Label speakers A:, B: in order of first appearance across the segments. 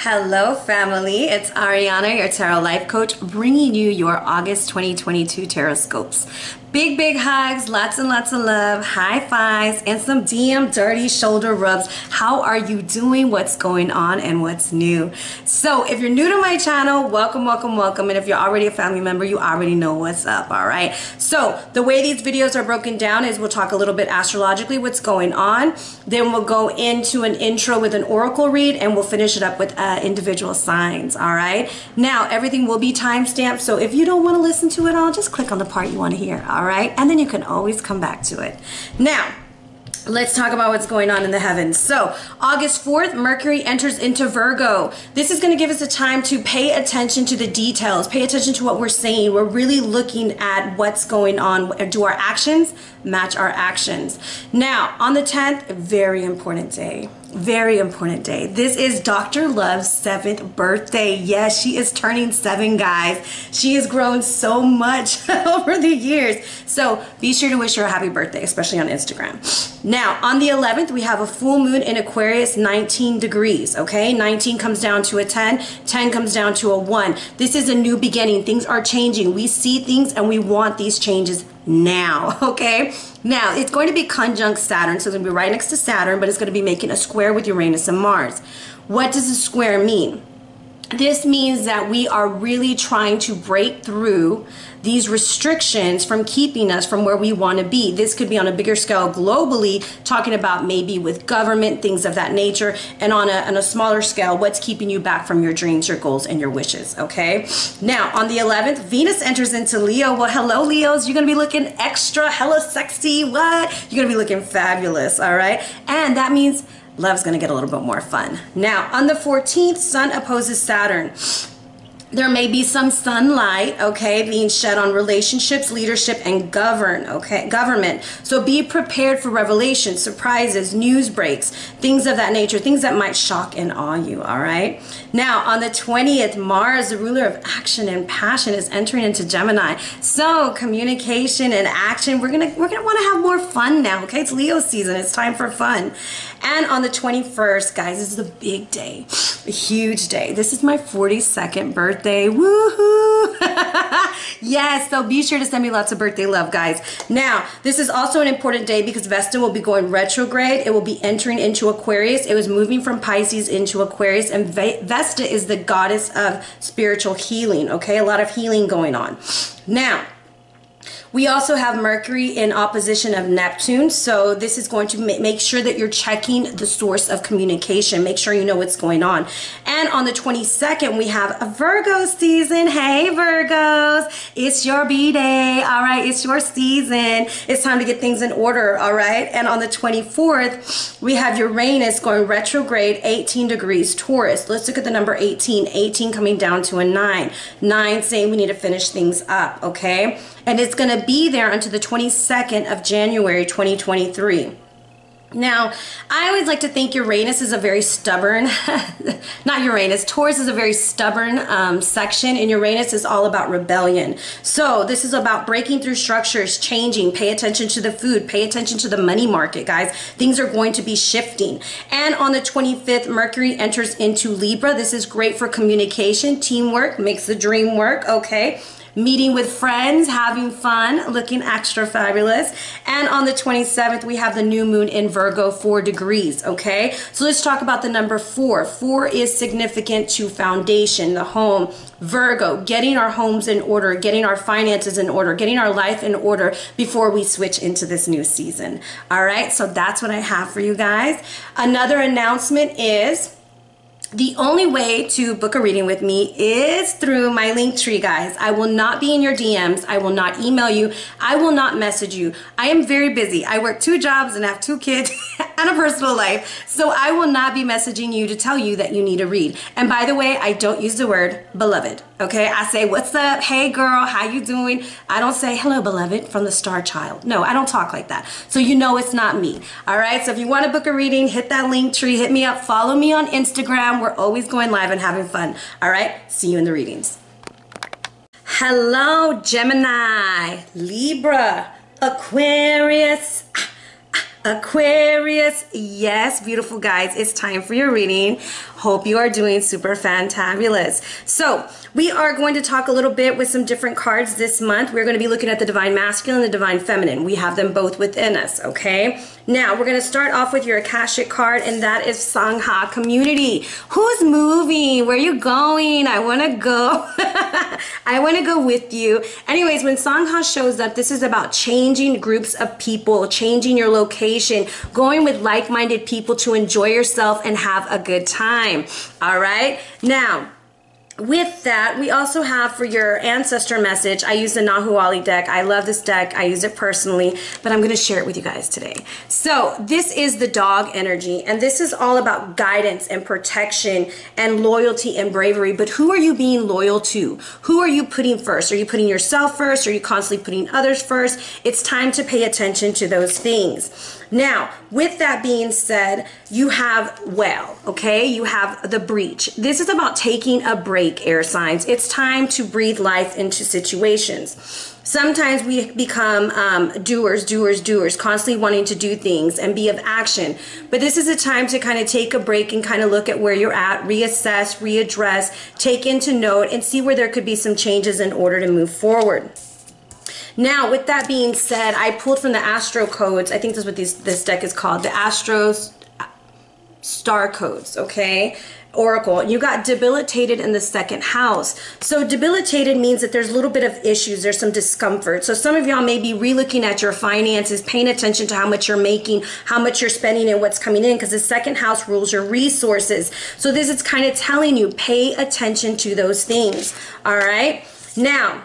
A: Hello family, it's Arhinna, your tarot life coach, bringing you your August 2022 tarot scopes. Big hugs, lots and lots of love, high fives, and some DM dirty shoulder rubs. How are you doing? What's going on and what's new? So if you're new to my channel, welcome. And if you're already a family member, you already know what's up, all right? So the way these videos are broken down is we'll talk a little bit astrologically what's going on. Then we'll go into an intro with an oracle read, and we'll finish it up with individual signs, all right? Now, everything will be timestamped, so if you don't want to listen to it all, just click on the part you want to hear, all right? And then you can always come back to it. Now, let's talk about what's going on in the heavens. So, August 4th, Mercury enters into Virgo. This is going to give us a time to pay attention to the details, pay attention to what we're saying. We're really looking at what's going on. Do our actions match our actions? Now, on the 10th, very important day. Very important day. This is Dr. Love's 7th birthday. Yes, she is turning 7, guys. She has grown so much over the years. So be sure to wish her a happy birthday, especially on Instagram. Now, on the 11th, we have a full moon in Aquarius, 19 degrees, okay? 19 comes down to a 10, 10 comes down to a 1. This is a new beginning. Things are changing. We see things and we want these changes now, okay? Now, it's going to be conjunct Saturn, so it's going to be right next to Saturn, but it's going to be making a square with Uranus and Mars. What does a square mean? This means that we are really trying to break through these restrictions from keeping us from where we want to be. This could be on a bigger scale globally, talking about maybe with government, things of that nature, and on a smaller scale, what's keeping you back from your dreams, your goals, and your wishes, okay? Now, on the 11th, Venus enters into Leo. Well, hello, Leos. You're going to be looking extra, hella sexy. What? You're going to be looking fabulous, all right? And that means love's going to get a little bit more fun. Now, on the 14th, Sun opposes Saturn. There may be some sunlight, okay, being shed on relationships, leadership, and government. So be prepared for revelations, surprises, news breaks, things of that nature, things that might shock and awe you, all right? Now, on the 20th, Mars, the ruler of action and passion, is entering into Gemini. So communication and action, we're gonna want to have more fun now, okay? It's Leo season. It's time for fun. And on the 21st, guys, this is a big day, a huge day. This is my 42nd birthday. Woohoo! Yes, so be sure to send me lots of birthday love, guys. Now, this is also an important day because Vesta will be going retrograde. It will be entering into Aquarius. It was moving from Pisces into Aquarius, and Vesta is the goddess of spiritual healing, okay? A lot of healing going on. Now, we also have Mercury in opposition of Neptune, so this is going to make sure that you're checking the source of communication. Make sure you know what's going on. And on the 22nd, we have a Virgo season. Hey, Virgos, it's your B-day, all right? It's your season. It's time to get things in order, all right? And on the 24th, we have Uranus going retrograde, 18 degrees Taurus. Let's look at the number 18. 18 coming down to a 9. 9 saying we need to finish things up, okay? And it's going to be there until the 22nd of January 2023. Now, I always like to think Uranus is a very stubborn, not Uranus, Taurus is a very stubborn section, and Uranus is all about rebellion. So this is about breaking through structures, changing, pay attention to the food, pay attention to the money market, guys. Things are going to be shifting. And on the 25th, Mercury enters into Libra. This is great for communication, teamwork, makes the dream work, okay? Meeting with friends, having fun, looking extra fabulous. And on the 27th, we have the new moon in Virgo, 4 degrees, okay? So let's talk about the number 4. 4 is significant to foundation, the home. Virgo, getting our homes in order, getting our finances in order, getting our life in order before we switch into this new season. All right, so that's what I have for you guys. Another announcement is the only way to book a reading with me is through my linktree, guys. I will not be in your DMs. I will not email you. I will not message you. I am very busy. I work 2 jobs and have 2 kids and a personal life. So I will not be messaging you to tell you that you need a read. And by the way, I don't use the word beloved, okay? I say, what's up? Hey girl, how you doing? I don't say, hello beloved from the star child. No, I don't talk like that. So you know it's not me, all right? So if you want to book a reading, hit that linktree, hit me up, follow me on Instagram. We're always going live and having fun. All right, see you in the readings. Hello, Gemini, Libra, Aquarius, Aquarius, yes, beautiful guys, it's time for your reading. Hope you are doing super fantabulous. So we are going to talk a little bit with some different cards this month. We're going to be looking at the Divine Masculine and the Divine Feminine. We have them both within us, okay? Now we're going to start off with your Akashic card, and that is Sangha Community. Who's moving? Where are you going? I want to go. I want to go with you. Anyways, when Sangha shows up, this is about changing groups of people, changing your location, going with like-minded people to enjoy yourself and have a good time. All right? Now, with that, we also have for your ancestor message, I use the Nahuali deck. I love this deck. I use it personally, but I'm going to share it with you guys today. So this is the dog energy, and this is all about guidance and protection and loyalty and bravery. But who are you being loyal to? Who are you putting first? Are you putting yourself first? Are you constantly putting others first? It's time to pay attention to those things. Now, with that being said, you have well, okay? You have the breach. This is about taking a break, air signs. It's time to breathe life into situations. Sometimes we become doers, constantly wanting to do things and be of action. But this is a time to kind of take a break and kind of look at where you're at, reassess, readdress, take into note, and see where there could be some changes in order to move forward. Now, with that being said, I pulled from the Astro Codes. I think that's what this deck is called, the Astro Star Codes, okay? Oracle. You got debilitated in the second house. So debilitated means that there's a little bit of issues. There's some discomfort. So some of y'all may be re-looking at your finances, paying attention to how much you're making, how much you're spending, and what's coming in, because the second house rules your resources. So this is kind of telling you, pay attention to those things. All right? Now,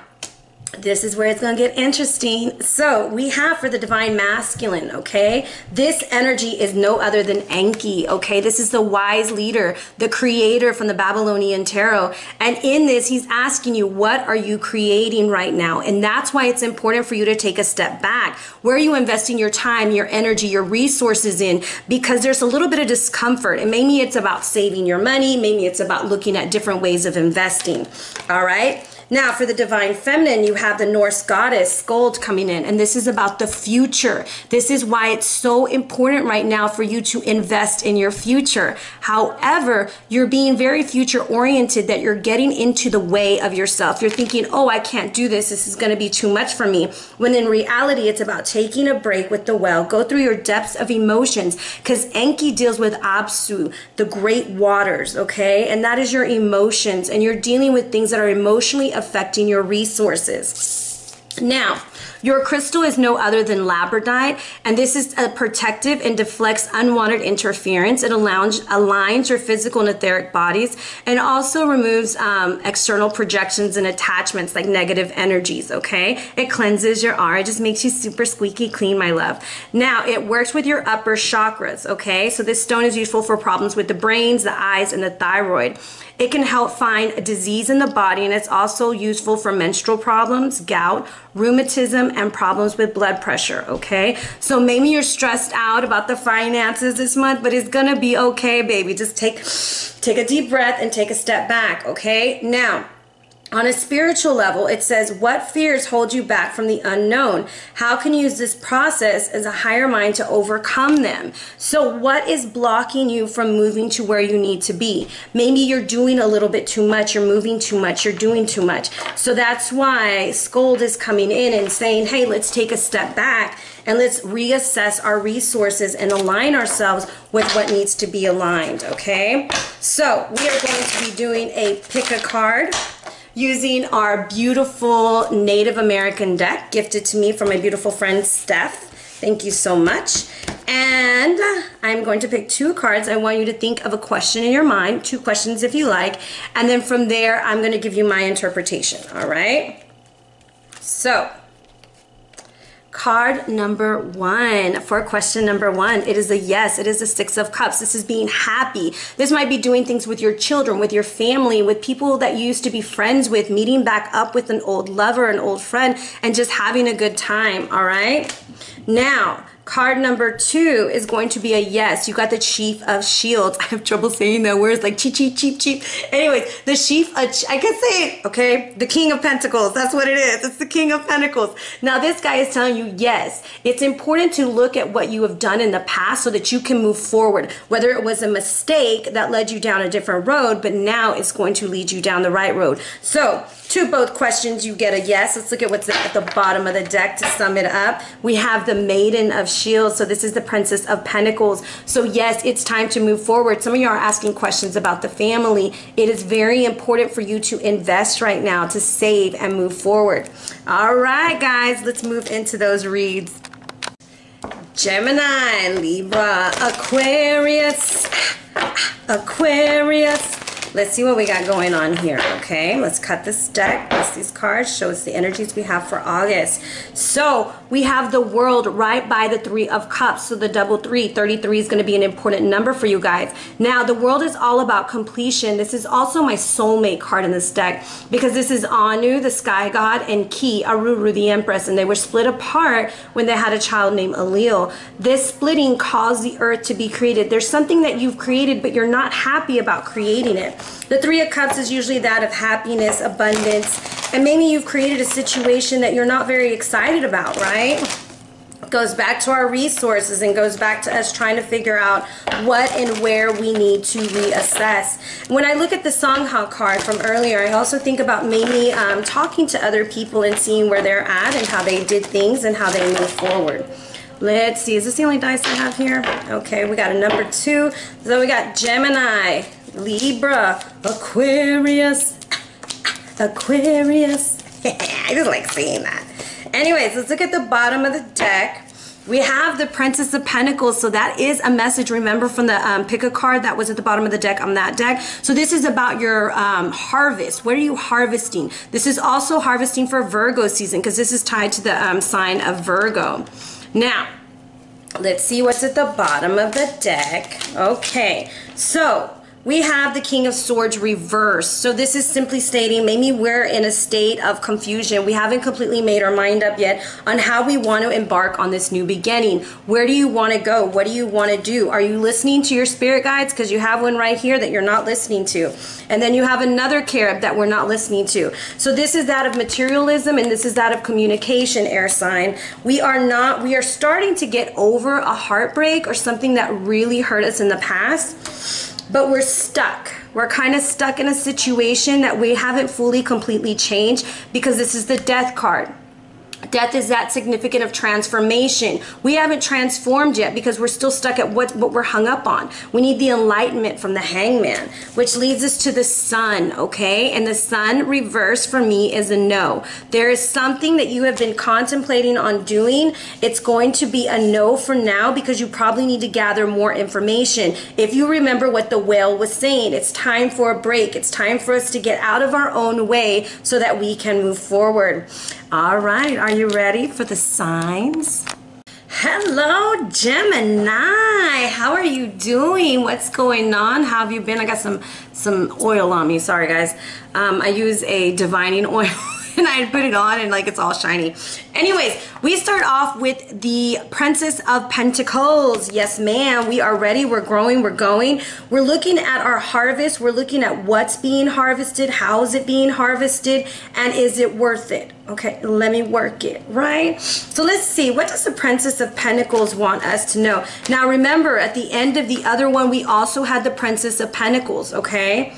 A: this is where it's going to get interesting. So we have for the Divine Masculine, okay? This energy is no other than Enki, okay? This is the wise leader, the creator from the Babylonian Tarot. And in this, he's asking you, what are you creating right now? And that's why it's important for you to take a step back. Where are you investing your time, your energy, your resources in? Because there's a little bit of discomfort. And maybe it's about saving your money. Maybe it's about looking at different ways of investing, all right? Now, for the Divine Feminine, you have the Norse goddess, Skuld, coming in, and this is about the future. This is why it's so important right now for you to invest in your future. However, you're being very future-oriented, that you're getting into the way of yourself. You're thinking, oh, I can't do this. This is going to be too much for me. When in reality, it's about taking a break with the well. Go through your depths of emotions, because Enki deals with Apsu, the great waters, okay? And that is your emotions, and you're dealing with things that are emotionally affecting your resources. Now, your crystal is no other than labradorite, and this is a protective and deflects unwanted interference. It aligns your physical and etheric bodies, and also removes external projections and attachments like negative energies, okay? It cleanses your aura. It just makes you super squeaky clean, my love. Now, it works with your upper chakras, okay? So this stone is useful for problems with the brains, the eyes, and the thyroid. It can help find a disease in the body, and it's also useful for menstrual problems, gout, rheumatism, and problems with blood pressure, okay? So maybe you're stressed out about the finances this month, but it's gonna be okay, baby. Just take a deep breath and take a step back, okay? Now, on a spiritual level, it says, what fears hold you back from the unknown? How can you use this process as a higher mind to overcome them? So what is blocking you from moving to where you need to be? Maybe you're doing a little bit too much, you're moving too much, you're doing too much. So that's why Skuld is coming in and saying, hey, let's take a step back and let's reassess our resources and align ourselves with what needs to be aligned, okay? So we are going to be doing a pick a card using our beautiful Native American deck gifted to me from my beautiful friend Steph. Thank you so much. And I'm going to pick two cards. I want you to think of a question in your mind, two questions if you like, and then from there I'm going to give you my interpretation, all right? So, card number one for question number one, it is a yes. It is the Six of Cups. This is being happy. This might be doing things with your children, with your family, with people that you used to be friends with, meeting back up with an old lover, an old friend, and just having a good time, all right? Now, Card number 2 is going to be a yes. You got the Chief of Shields. I have trouble saying that word. It's like cheap, cheap, cheap, cheap. Anyways, the Chief, I can say it, okay? The King of Pentacles. That's what it is. It's the King of Pentacles. Now, this guy is telling you, yes, it's important to look at what you have done in the past so that you can move forward. Whether it was a mistake that led you down a different road, but now it's going to lead you down the right road. So, to both questions, you get a yes. Let's look at what's at the bottom of the deck to sum it up. We have the Maiden of Shields. So this is the Princess of Pentacles. So yes, it's time to move forward. Some of you are asking questions about the family. It is very important for you to invest right now, to save and move forward. All right, guys, let's move into those reads. Gemini, Libra, Aquarius, Aquarius. Let's see what we got going on here, okay? Let's cut this deck, place these cards, show us the energies we have for August. So we have the World right by the 3 of Cups, so the double 3, 33 is going to be an important number for you guys. Now, the World is all about completion. This is also my soulmate card in this deck because this is Anu, the Sky God, and Ki, Aruru, the Empress, and they were split apart when they had a child named Alil. This splitting caused the earth to be created. There's something that you've created, but you're not happy about creating it. The 3 of Cups is usually that of happiness, abundance, and maybe you've created a situation that you're not very excited about, right? It goes back to our resources and goes back to us trying to figure out what and where we need to reassess. When I look at the Sangha card from earlier, I also think about maybe talking to other people and seeing where they're at and how they did things and how they move forward. Let's see, is this the only dice I have here? Okay, we got a number 2. So we got Gemini, Libra, Aquarius, Aquarius. I just like saying that. Anyways, let's look at the bottom of the deck. We have the Princess of Pentacles, so that is a message. Remember from the pick a card that was at the bottom of the deck on that deck. So this is about your harvest. What are you harvesting? This is also harvesting for Virgo season because this is tied to the sign of Virgo. Now, let's see what's at the bottom of the deck. Okay, so we have the King of Swords reversed. So this is simply stating maybe we're in a state of confusion. We haven't completely made our mind up yet on how we want to embark on this new beginning. Where do you want to go? What do you want to do? Are you listening to your spirit guides? Because you have one right here that you're not listening to. And then you have another carib that we're not listening to. So this is that of materialism and this is that of communication, air sign. We are starting to get over a heartbreak or something that really hurt us in the past. But we're stuck. We're kind of stuck in a situation that we haven't fully, completely changed because this is the Death card. Death is that significant of transformation. We haven't transformed yet because we're still stuck at what we're hung up on. We need the enlightenment from the Hangman, which leads us to the Sun, okay? And the Sun reverse for me is a no. There is something that you have been contemplating on doing. It's going to be a no for now because you probably need to gather more information. If you remember what the whale was saying, it's time for a break. It's time for us to get out of our own way so that we can move forward. All right, are you ready for the signs? Hello, Gemini. How are you doing? What's going on? How have you been? I got some oil on me. Sorry, guys. I use a divining oil. And I put it on and like it's all shiny. Anyways, we start off with the Princess of Pentacles. Yes, ma'am. We are ready. We're growing. We're going. We're looking at our harvest. We're looking at what's being harvested. How is it being harvested? And is it worth it? Okay, let me work it, right? So let's see. What does the Princess of Pentacles want us to know? Now, remember, at the end of the other one, we also had the Princess of Pentacles, okay?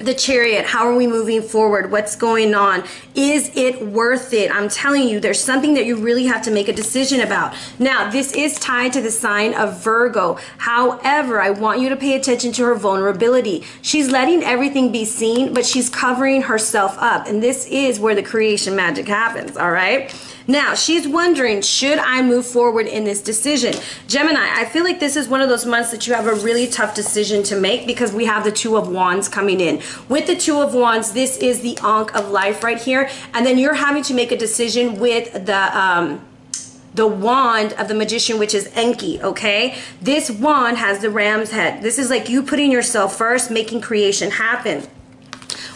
A: The Chariot, how are we moving forward? What's going on? Is it worth it? I'm telling you, there's something that you really have to make a decision about. Now, this is tied to the sign of Virgo. However, I want you to pay attention to her vulnerability. She's letting everything be seen, but she's covering herself up. And this is where the creation magic happens, all right? Now, she's wondering, should I move forward in this decision? Gemini, I feel like this is one of those months that you have a really tough decision to make because we have the Two of Wands coming in. With the Two of Wands, this is the Ankh of life right here. And then you're having to make a decision with the wand of the magician, which is Enki, okay? This wand has the ram's head. This is like you putting yourself first, making creation happen.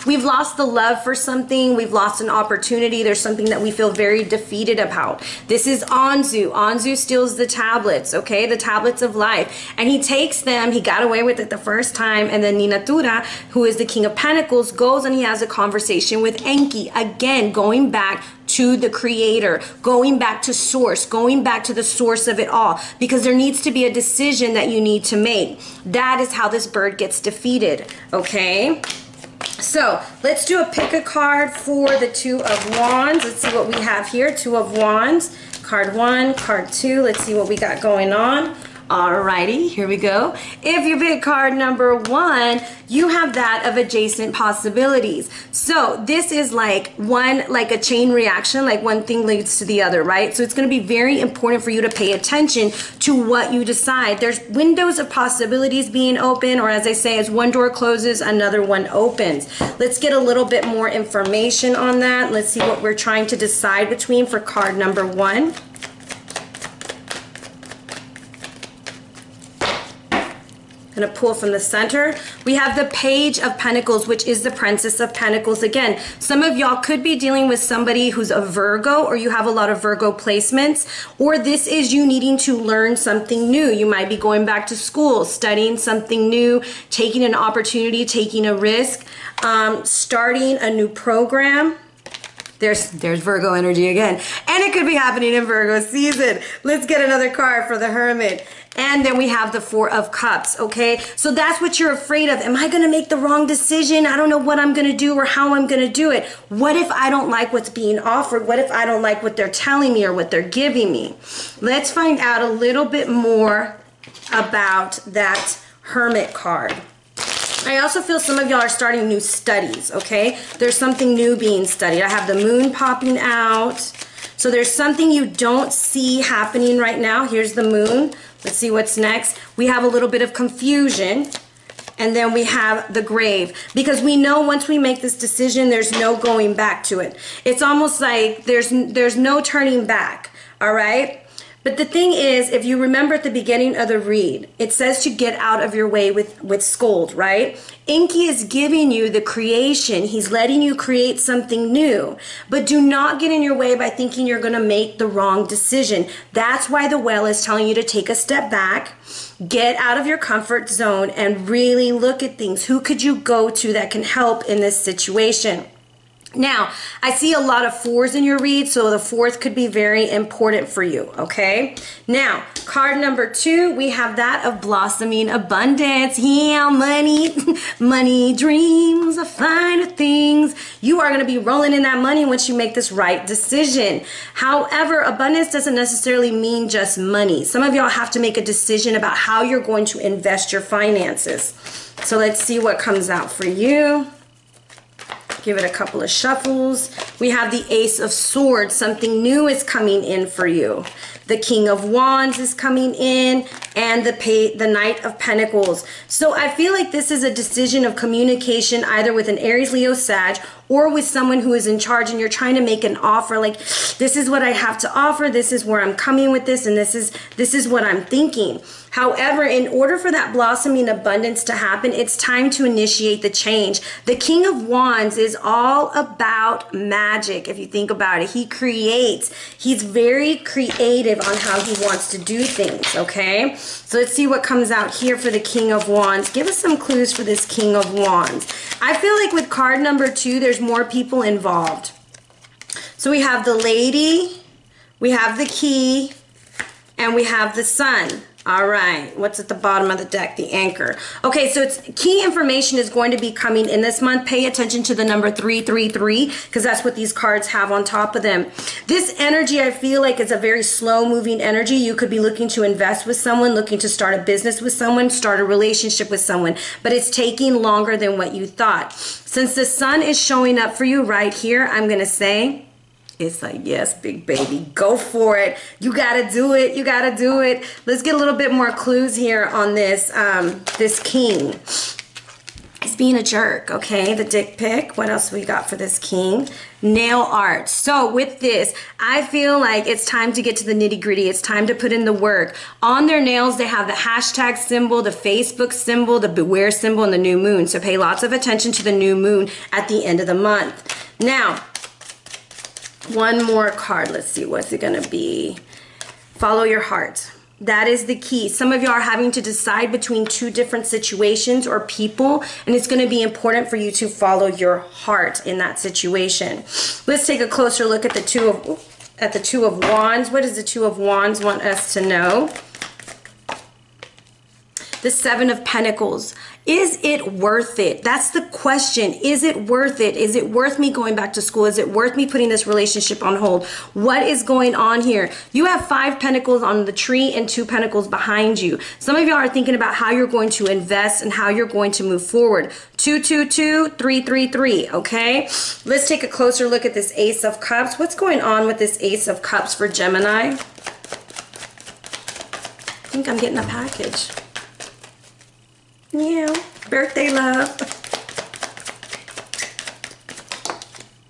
A: We've lost the love for something. We've lost an opportunity. There's something that we feel very defeated about. This is Anzu. Anzu steals the tablets, okay? The tablets of life. And he takes them. He got away with it the first time. And then Ninatura, who is the King of Pentacles, goes and he has a conversation with Enki. Again, going back to the creator, going back to source, going back to the source of it all, because there needs to be a decision that you need to make. That is how this bird gets defeated, okay? So let's do a pick a card for the Two of Wands. Let's see what we have here. Two of Wands, card 1, card 2. Let's see what we got going on. Alrighty, here we go. If you pick card number 1, you have that of adjacent possibilities. So this is like a chain reaction, like one thing leads to the other, right? So it's going to be very important for you to pay attention to what you decide. There's windows of possibilities being open, or as I say, as one door closes, another one opens. Let's get a little bit more information on that. Let's see what we're trying to decide between for card number 1. Gonna pull from the center. We have the Page of Pentacles, which is the Princess of Pentacles again. Some of y'all could be dealing with somebody who's a Virgo, or you have a lot of Virgo placements, or this is you needing to learn something new. You might be going back to school, studying something new, taking an opportunity, taking a risk, starting a new program. There's Virgo energy again. And it could be happening in Virgo season. Let's get another card for the Hermit. And then we have the Four of Cups, okay? So that's what you're afraid of. Am I gonna make the wrong decision? I don't know what I'm gonna do or how I'm gonna do it. What if I don't like what's being offered? What if I don't like what they're telling me or what they're giving me? Let's find out a little bit more about that Hermit card. I also feel some of y'all are starting new studies, okay? There's something new being studied. I have the Moon popping out. So there's something you don't see happening right now. Here's the Moon. Let's see what's next. We have a little bit of confusion. And then we have the Grave. Because we know once we make this decision, there's no going back to it. It's almost like there's no turning back, all right? But the thing is, if you remember at the beginning of the read, it says to get out of your way with scold, right? Enki is giving you the creation. He's letting you create something new. But do not get in your way by thinking you're going to make the wrong decision. That's why the Well is telling you to take a step back, get out of your comfort zone, and really look at things. Who could you go to that can help in this situation? Now, I see a lot of 4s in your read, so the 4th could be very important for you, okay? Now, card number 2, we have that of Blossoming Abundance. Yeah, money, money, dreams of finer things. You are going to be rolling in that money once you make this right decision. However, abundance doesn't necessarily mean just money. Some of y'all have to make a decision about how you're going to invest your finances. So let's see what comes out for you. Give it a couple of shuffles. We have the Ace of Swords. Something new is coming in for you. The King of Wands is coming in, and the Knight of Pentacles. So I feel like this is a decision of communication either with an Aries, Leo, Sag, or with someone who is in charge, and you're trying to make an offer like, this is what I have to offer, this is where I'm coming with this, and this is what I'm thinking. However, in order for that blossoming abundance to happen, it's time to initiate the change. The King of Wands is all about magic, if you think about it. He creates. He's very creative on how he wants to do things, okay? So let's see what comes out here for the King of Wands. Give us some clues for this King of Wands. I feel like with card number 2, there's more people involved. So we have the Lady, we have the Key, and we have the Sun. All right, what's at the bottom of the deck? The Anchor. Okay, so it's key information is going to be coming in this month. Pay attention to the number 333 because that's what these cards have on top of them. This energy, I feel like, is a very slow-moving energy. You could be looking to invest with someone, looking to start a business with someone, start a relationship with someone, but it's taking longer than what you thought. Since the Sun is showing up for you right here, I'm going to say, it's like, yes, big baby, go for it. You gotta do it. You gotta do it. Let's get a little bit more clues here on this this King. Is He's being a jerk, okay? The dick pic. What else we got for this king? Nail art. So with this, I feel like it's time to get to the nitty gritty. It's time to put in the work. On their nails, they have the hashtag symbol, the Facebook symbol, the beware symbol, and the new moon. So pay lots of attention to the new moon at the end of the month. Now, one more card. Let's see, what's it gonna be? Follow your heart. That is the key. Some of you are having to decide between two different situations or people, and it's going to be important for you to follow your heart in that situation. Let's take a closer look at the Two of Wands. What does the Two of Wands want us to know? The Seven of Pentacles. Is it worth it? That's the question. Is it worth it? Is it worth me going back to school? Is it worth me putting this relationship on hold? What is going on here? You have 5 pentacles on the tree and 2 pentacles behind you. Some of y'all are thinking about how you're going to invest and how you're going to move forward. 2, 2, 2, 3, 3, 3, okay? Let's take a closer look at this Ace of Cups. What's going on with this Ace of Cups for Gemini? I think I'm getting a package. Yeah, birthday love.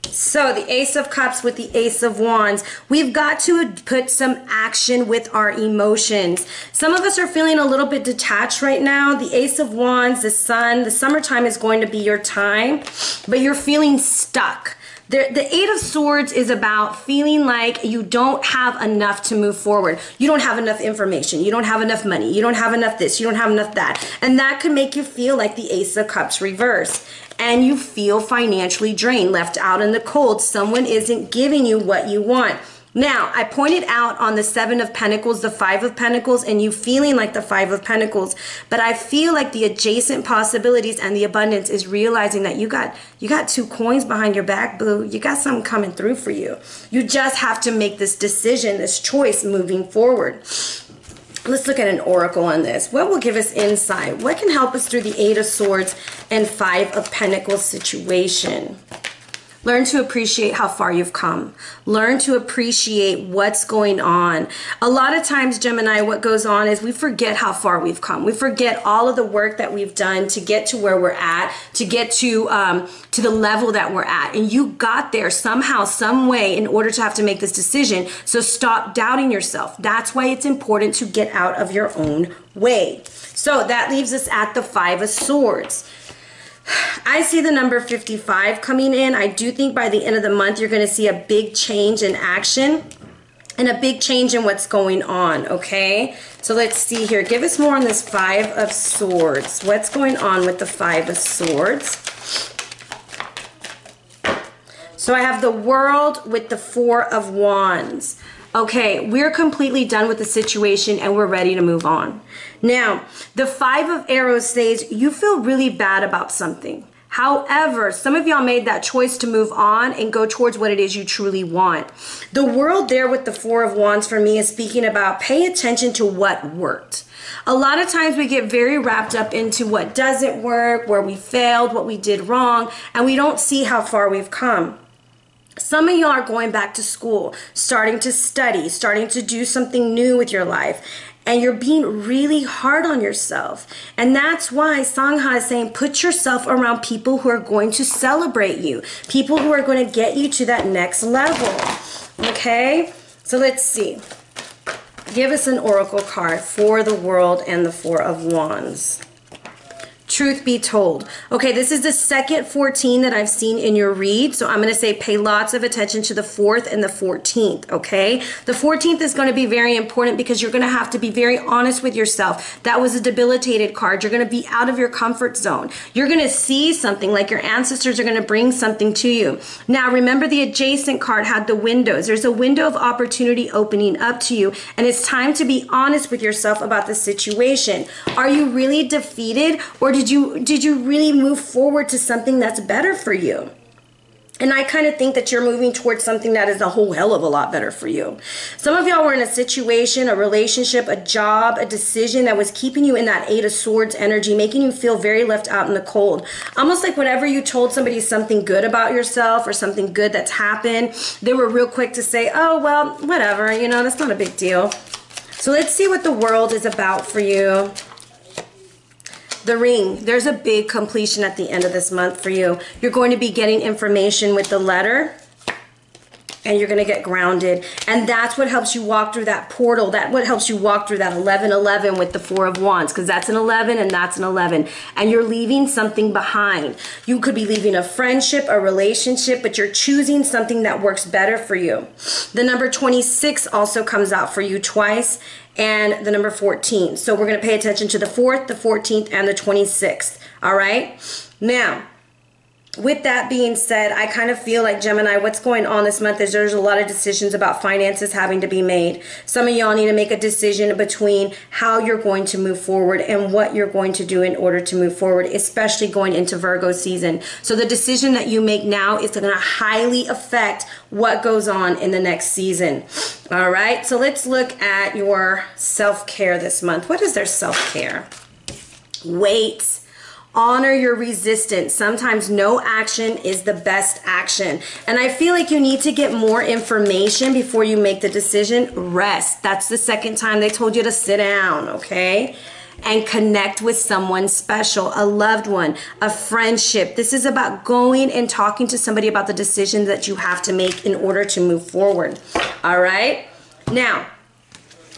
A: So the Ace of Cups with the Ace of Wands. We've got to put some action with our emotions. Some of us are feeling a little bit detached right now. The Ace of Wands, the Sun, the summertime is going to be your time, but you're feeling stuck. The Eight of Swords is about feeling like you don't have enough to move forward. You don't have enough information. You don't have enough money. You don't have enough this. You don't have enough that. And that can make you feel like the Ace of Cups reverse. And you feel financially drained, left out in the cold. Someone isn't giving you what you want. Now, I pointed out on the Seven of Pentacles, the Five of Pentacles, and you feeling like the Five of Pentacles. But I feel like the adjacent possibilities and the abundance is realizing that you got 2 coins behind your back, boo. You got something coming through for you. You just have to make this decision, this choice moving forward. Let's look at an oracle on this. What will give us insight? What can help us through the Eight of Swords and Five of Pentacles situation? Learn to appreciate how far you've come. Learn to appreciate what's going on. A lot of times, Gemini, what goes on is we forget how far we've come. We forget all of the work that we've done to get to where we're at, to get to the level that we're at. And you got there somehow, some way in order to have to make this decision. So stop doubting yourself. That's why it's important to get out of your own way. So that leaves us at the Five of Swords. I see the number 55 coming in. I do think by the end of the month, you're going to see a big change in action and a big change in what's going on, okay? So let's see here. Give us more on this Five of Swords. What's going on with the Five of Swords? So I have the World with the Four of Wands. Okay, we're completely done with the situation and we're ready to move on. Now, the Five of Arrows says you feel really bad about something. However, some of y'all made that choice to move on and go towards what it is you truly want. The World there with the Four of Wands for me is speaking about pay attention to what worked. A lot of times we get very wrapped up into what doesn't work, where we failed, what we did wrong, and we don't see how far we've come. Some of y'all are going back to school, starting to study, starting to do something new with your life, and you're being really hard on yourself. And that's why Sangha is saying put yourself around people who are going to celebrate you, people who are going to get you to that next level. Okay? So let's see. Give us an oracle card for the World and the Four of Wands. Truth be told. Okay, this is the second 14 that I've seen in your read. So I'm going to say pay lots of attention to the 4th and the 14th, okay? The 14th is going to be very important because you're going to have to be very honest with yourself. That was a debilitated card. You're going to be out of your comfort zone. You're going to see something like your ancestors are going to bring something to you. Now, remember the adjacent card had the windows. There's a window of opportunity opening up to you, and it's time to be honest with yourself about the situation. Are you really defeated, or did you really move forward to something that's better for you? And I kind of think that you're moving towards something that is a whole hell of a lot better for you. Some of y'all were in a situation, a relationship, a job, a decision that was keeping you in that Eight of Swords energy, making you feel very left out in the cold. Almost like whenever you told somebody something good about yourself or something good that's happened, they were real quick to say, oh, well, whatever, you know, that's not a big deal. So let's see what the World is about for you. The ring. There's a big completion at the end of this month for you. You're going to be getting information with the letter, and you're going to get grounded. And that's what helps you walk through that portal. That's what helps you walk through that 11-11 with the Four of Wands, because that's an 11 and that's an 11. And you're leaving something behind. You could be leaving a friendship, a relationship, but you're choosing something that works better for you. The number 26 also comes out for you twice, and the number 14. So we're going to pay attention to the 4th, the 14th, and the 26th. All right? Now, with that being said, I kind of feel like, Gemini, what's going on this month is there's a lot of decisions about finances having to be made. Some of y'all need to make a decision between how you're going to move forward and what you're going to do in order to move forward, especially going into Virgo season. So the decision that you make now is going to highly affect what goes on in the next season. All right, so let's look at your self-care this month. What is their self-care? Wait. Honor your resistance. Sometimes no action is the best action. And I feel like you need to get more information before you make the decision. Rest. That's the second time they told you to sit down, okay? And connect with someone special, a loved one, a friendship. This is about going and talking to somebody about the decisions that you have to make in order to move forward. All right? Now,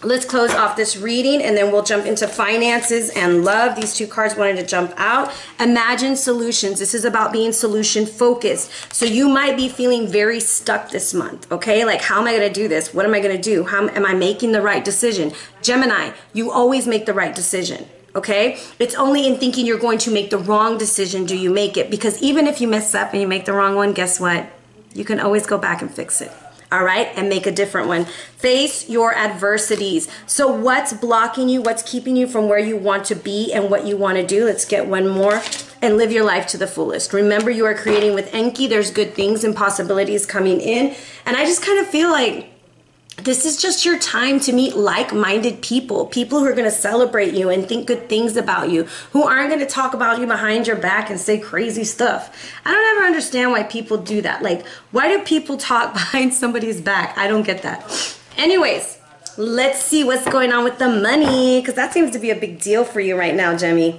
A: let's close off this reading, and then we'll jump into finances and love. These two cards wanted to jump out. Imagine solutions. This is about being solution focused. So you might be feeling very stuck this month, okay? Like, how am I going to do this? What am I going to do? How am I making the right decision? Gemini, you always make the right decision. Okay? It's only in thinking you're going to make the wrong decision do you make it. Because even if you mess up and you make the wrong one, guess what? You can always go back and fix it. All right, and make a different one. Face your adversities. So what's blocking you? What's keeping you from where you want to be and what you want to do? Let's get one more. And live your life to the fullest. Remember, you are creating with Enki. There's good things and possibilities coming in. And I just kind of feel like this is just your time to meet like-minded people, people who are going to celebrate you and think good things about you, who aren't going to talk about you behind your back and say crazy stuff. I don't ever understand why people do that. Like, why do people talk behind somebody's back? I don't get that. Anyways, let's see what's going on with the money, because that seems to be a big deal for you right now, Gemmy.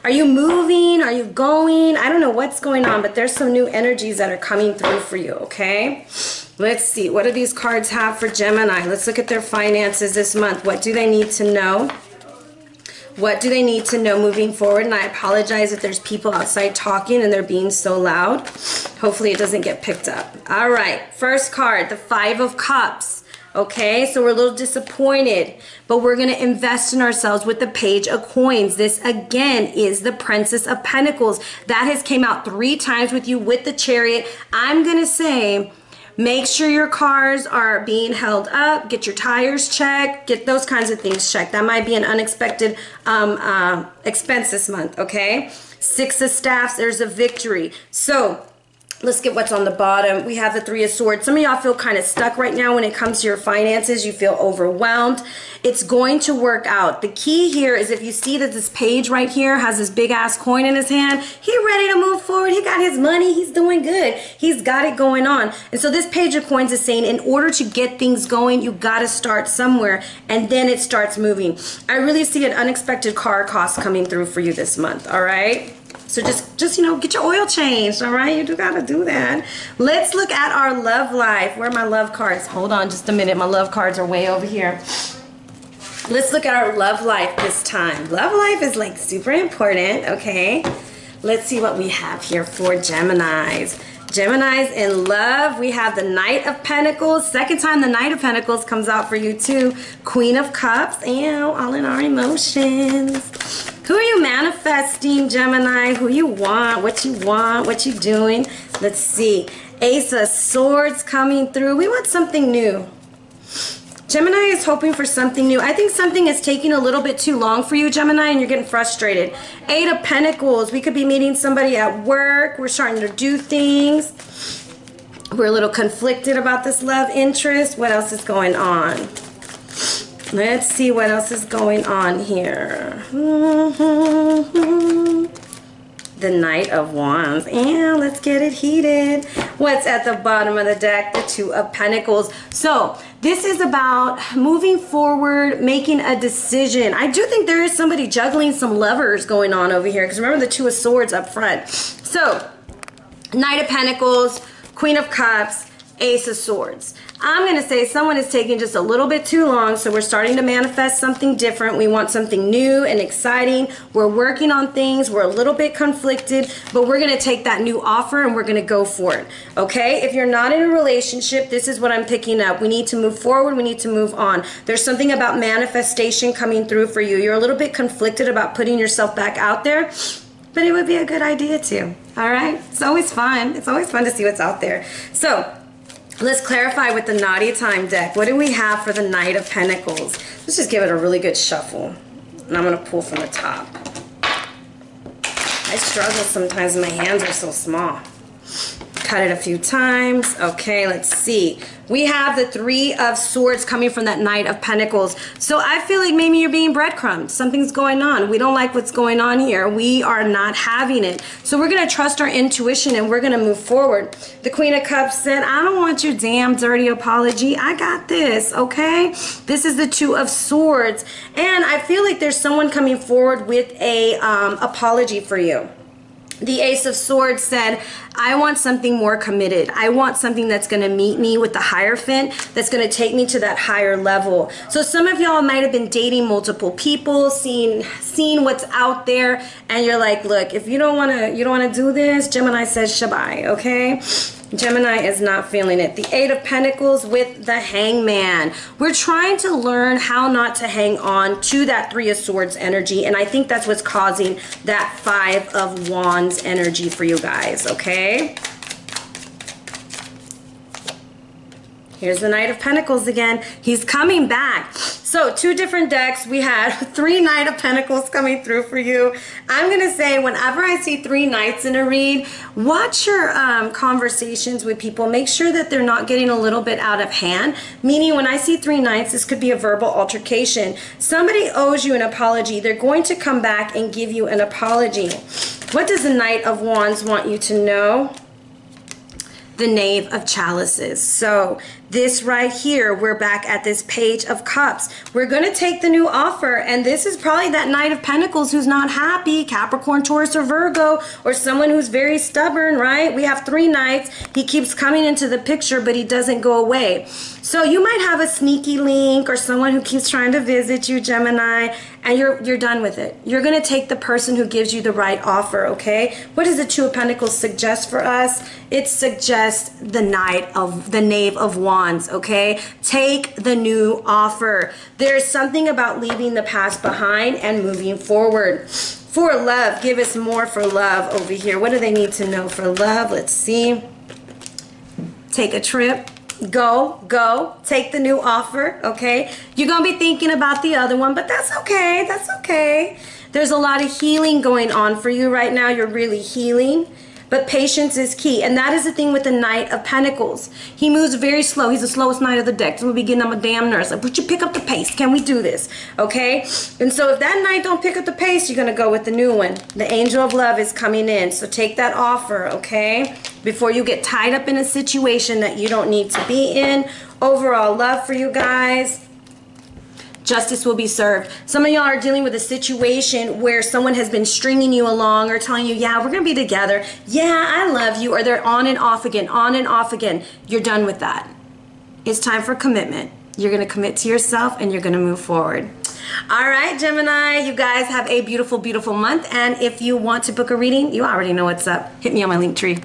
A: Are you moving? Are you going? I don't know what's going on, but there's some new energies that are coming through for you, okay? Let's see. What do these cards have for Gemini? Let's look at their finances this month. What do they need to know? What do they need to know moving forward? And I apologize if there's people outside talking and they're being so loud. Hopefully it doesn't get picked up. All right. First card, the Five of Cups. Okay, so we're a little disappointed, but we're going to invest in ourselves with the Page of Coins. This, again, is the Princess of Pentacles. That has came out 3 times with you with the Chariot. I'm going to say, make sure your cars are being held up, get your tires checked, get those kinds of things checked. That might be an unexpected expense this month, okay? 6 of Staffs, there's a victory. So, let's get what's on the bottom. We have the Three of Swords. Some of y'all feel kind of stuck right now when it comes to your finances. You feel overwhelmed. It's going to work out. The key here is if you see that this page right here has this big ass coin in his hand, he's ready to move forward. He got his money. He's doing good. He's got it going on. And so this Page of Coins is saying in order to get things going, you got to start somewhere and then it starts moving. I really see an unexpected car cost coming through for you this month. All right. So just you know, get your oil changed, all right? You do gotta do that. Let's look at our love life. Where are my love cards? Hold on just a minute. My love cards are way over here. Let's look at our love life this time. Love life is like super important, okay? Let's see what we have here for Geminis. Geminis in love, we have the Knight of Pentacles. Second time the Knight of Pentacles comes out for you too. Queen of Cups, and all in our emotions. Who are you manifesting, Gemini? Who you want, what you doing? Let's see. Ace of Swords coming through. We want something new. Gemini is hoping for something new. I think something is taking a little bit too long for you, Gemini, and you're getting frustrated. 8 of Pentacles. We could be meeting somebody at work. We're starting to do things. We're a little conflicted about this love interest. What else is going on? Let's see what else is going on here. the Knight of Wands. And let's get it heated. What's at the bottom of the deck? The Two of Pentacles. So this is about moving forward, making a decision. I do think there is somebody juggling some levers going on over here, because remember the Two of Swords up front. So Knight of Pentacles, Queen of Cups, Ace of Swords. I'm going to say someone is taking just a little bit too long, so we're starting to manifest something different. We want something new and exciting. We're working on things. We're a little bit conflicted, but we're going to take that new offer and we're going to go for it. Okay? If you're not in a relationship, this is what I'm picking up. We need to move forward. We need to move on. There's something about manifestation coming through for you. You're a little bit conflicted about putting yourself back out there, but it would be a good idea too. All right? It's always fun. It's always fun to see what's out there. So let's clarify with the Naughty Time deck. What do we have for the Knight of Pentacles? Let's just give it a really good shuffle. And I'm going to pull from the top. I struggle sometimes. My hands are so small. Cut it a few times. Okay, let's see. We have the Three of Swords coming from that Knight of Pentacles. So I feel like maybe you're being breadcrumbed. Something's going on. We don't like what's going on here. We are not having it. So we're going to trust our intuition and we're going to move forward. The Queen of Cups said, I don't want your damn dirty apology. I got this, okay? This is the Two of Swords. And I feel like there's someone coming forward with a apology for you. The Ace of Swords said, I want something more committed. I want something that's going to meet me with the Hierophant, that's going to take me to that higher level. So some of y'all might have been dating multiple people, seeing what's out there, and you're like, look, if you don't want to do this, Gemini says shabai, okay? Gemini is not feeling it. The Eight of Pentacles with the Hangman. We're trying to learn how not to hang on to that Three of Swords energy, and I think that's what's causing that Five of Wands energy for you guys, okay? Here's the Knight of Pentacles again. He's coming back. So two different decks. We had three Knight of Pentacles coming through for you. I'm going to say whenever I see three Knights in a read, watch your conversations with people. Make sure that they're not getting a little bit out of hand. Meaning when I see three Knights, this could be a verbal altercation. Somebody owes you an apology. They're going to come back and give you an apology. What does the Knight of Wands want you to know? The Knave of Chalices. So this right here, we're back at this Page of Cups. We're going to take the new offer, and this is probably that Knight of Pentacles who's not happy, Capricorn, Taurus, or Virgo, or someone who's very stubborn, right? We have three Knights. He keeps coming into the picture, but he doesn't go away. So you might have a sneaky link or someone who keeps trying to visit you, Gemini, and you're done with it. You're going to take the person who gives you the right offer, okay? What does the Two of Pentacles suggest for us? It suggests the Knave of Wands, okay? Take the new offer. There's something about leaving the past behind and moving forward. For love, give us more for love over here. What do they need to know for love? Let's see. Take a trip. Go, take the new offer, okay? You're going to be thinking about the other one, but that's okay, that's okay. There's a lot of healing going on for you right now. You're really healing. But patience is key. And that is the thing with the Knight of Pentacles. He moves very slow. He's the slowest knight of the deck. So we'll be getting on my damn nerves. Like, would you pick up the pace? Can we do this? Okay? And so if that knight don't pick up the pace, you're going to go with the new one. The Angel of Love is coming in. So take that offer, okay? Before you get tied up in a situation that you don't need to be in. Overall love for you guys. Justice will be served. Some of y'all are dealing with a situation where someone has been stringing you along or telling you, yeah, we're going to be together. Yeah, I love you. Or they're on and off again, on and off again. You're done with that. It's time for commitment. You're going to commit to yourself and you're going to move forward. All right, Gemini, you guys have a beautiful, beautiful month. And if you want to book a reading, you already know what's up. Hit me on my link tree.